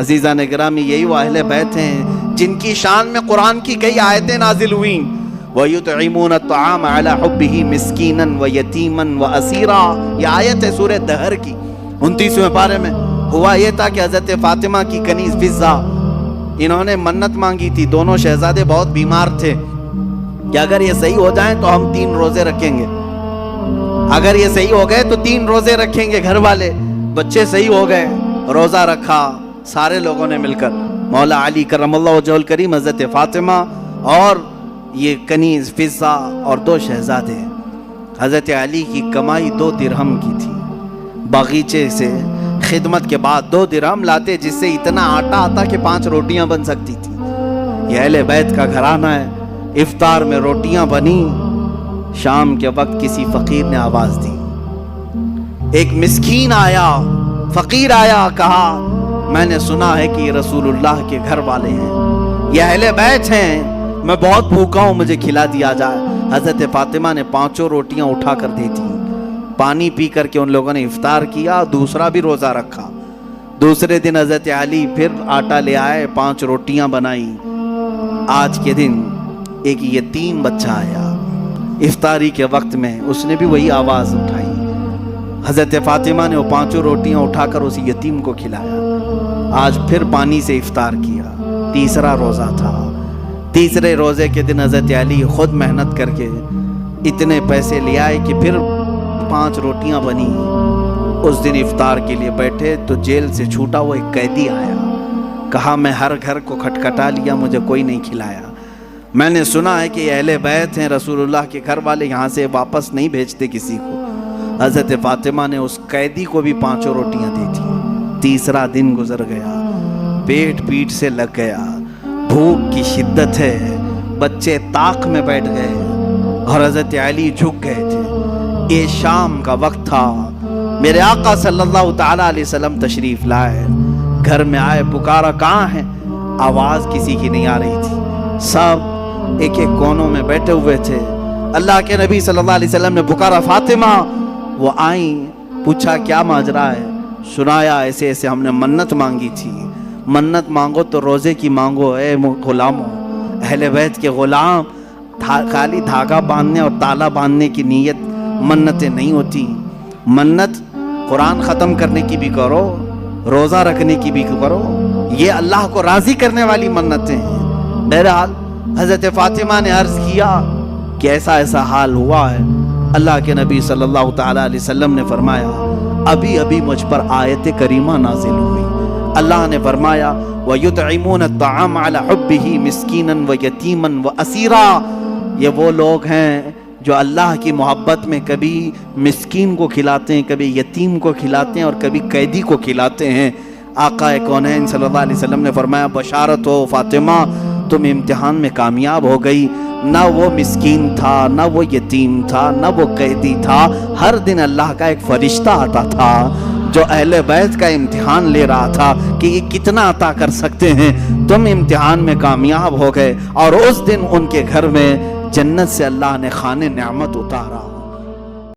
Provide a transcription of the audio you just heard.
عزیزان گرامی، یہی وہ اہل بیت ہیں جن کی شان میں قرآن کی کئی آیتیں نازل ہوئیں۔ وَيُطْعِمُونَ الطَّعَامَ عَلَى حُبِّهِ مِسْكِينًا وَيَتِيمًا وَأَسِيرًا، یہ آیت ہے سورہ دہر کی 29ویں پارے میں۔ ہوا یہ تھا کہ حضرت فاطمہ کی کنیز فضہ، انہوں نے منت مانگی تھی، دونوں شہزادے بہت بیمار تھے کہ اگر یہ صحیح ہو جائیں تو ہم 3 روزے رکھیں گے، اگر یہ صحیح ہو گئے تو 3 روزے رکھیں گے۔ گھر والے بچے صحیح ہو گئے، روزہ رکھا سارے لوگوں نے مل کر، مولا علی کرم اللہ وجہہ الکریم، حضرت فاطمہ اور یہ کنیز فضہ اور 2 شہزادے۔ حضرت علی کی کمائی 2 درہم کی تھی، باغیچے سے خدمت کے بعد 2 درہم لاتے جس سے اتنا آٹا آتا کہ 5 روٹیاں بن سکتی تھی۔ یہ اہل بیت کا گھرانہ ہے۔ افطار میں روٹیاں بنی، شام کے وقت کسی فقیر نے آواز دی، ایک مسکین آیا، فقیر آیا، کہا میں نے سنا ہے کہ یہ رسول اللہ کے گھر والے ہیں، یہ اہل بیت ہیں، میں بہت بھوکا ہوں، مجھے کھلا دیا جائے۔ حضرت فاطمہ نے 5 روٹیاں اٹھا کر دی تھی، پانی پی کر کے ان لوگوں نے افطار کیا، دوسرا بھی روزہ رکھا۔ دوسرے دن حضرت علی پھر آٹا لے آئے، 5 روٹیاں بنائی۔ آج کے دن ایک یتیم بچہ آیا، افطاری کے وقت میں اس نے بھی وہی آواز اٹھائی، حضرت فاطمہ نے وہ 5 روٹیاں اٹھا کر اس یتیم کو کھلایا۔ آج پھر پانی سے افطار کیا، تیسرا روزہ تھا۔ تیسرے روزے کے دن حضرت علی خود محنت کر کے اتنے پیسے لے آئے کہ پھر 5 روٹیاں بنی۔ اس دن افطار کے لیے بیٹھے تو جیل سے چھوٹا ہوا ایک قیدی آیا، کہا میں ہر گھر کو کھٹکھٹا لیا، مجھے کوئی نہیں کھلایا، میں نے سنا ہے کہ یہ اہل بیت ہیں، رسول اللہ کے گھر والے، یہاں سے واپس نہیں بھیجتے کسی کو۔ حضرت فاطمہ نے اس قیدی کو بھی 5 روٹیاں دی تھی۔ تیسرا دن گزر گیا، پیٹ پیٹ سے لگ گیا، بھوک کی شدت ہے، بچے طاق میں بیٹھ گئے اور حضرت علی جھک گئے تھے۔ یہ شام کا وقت تھا، میرے آقا صلی اللہ تعالیٰ علیہ وسلم تشریف لائے، گھر میں آئے، پکارا کہاں ہیں، آواز کسی کی نہیں آ رہی تھی، سب ایک ایک کونوں میں بیٹھے ہوئے تھے۔ اللہ کے نبی صلی اللہ علیہ وسلم نے پکارا فاطمہ، وہ آئیں، پوچھا کیا ماجرا ہے، سنایا ایسے ایسے ہم نے منت مانگی تھی، منت مانگو تو روزے کی مانگو اے غلاموں۔ اہل بیت کے غلام خالی دھاگا باندھنے اور تالا باندھنے کی نیت منتیں نہیں ہوتی، منت قرآن ختم کرنے کی بھی کرو، روزہ رکھنے کی بھی کرو، یہ اللہ کو راضی کرنے والی منتیں ہیں۔ بہرحال حضرت فاطمہ نے عرض کیا کہ ایسا ایسا حال ہوا ہے۔ اللہ کے نبی صلی اللہ تعالیٰ علیہ وسلم نے فرمایا ابھی ابھی مجھ پر آیت کریمہ نازل ہوئی، اللہ نے فرمایا وَيُطْعِمُونَ الطَّعَامَ عَلَى حُبِّهِ مِسْكِينًا وَيَتِيمًا وَأَسِيرًا، یہ وہ لوگ ہیں جو اللہ کی محبت میں کبھی مسکین کو کھلاتے ہیں، کبھی یتیم کو کھلاتے ہیں اور کبھی قیدی کو کھلاتے ہیں۔ آقا کونین صلی اللہ علیہ وسلم نے فرمایا بشارت ہو فاطمہ، تم امتحان میں کامیاب ہو گئی، نہ وہ مسکین تھا، نہ وہ یتیم تھا، نہ وہ قیدی تھا، ہر دن اللہ کا ایک فرشتہ آتا تھا جو اہل بیت کا امتحان لے رہا تھا کہ یہ کتنا عطا کر سکتے ہیں۔ تم امتحان میں کامیاب ہو گئے اور اس دن ان کے گھر میں جنت سے اللہ نے خوان نعمت اتارا۔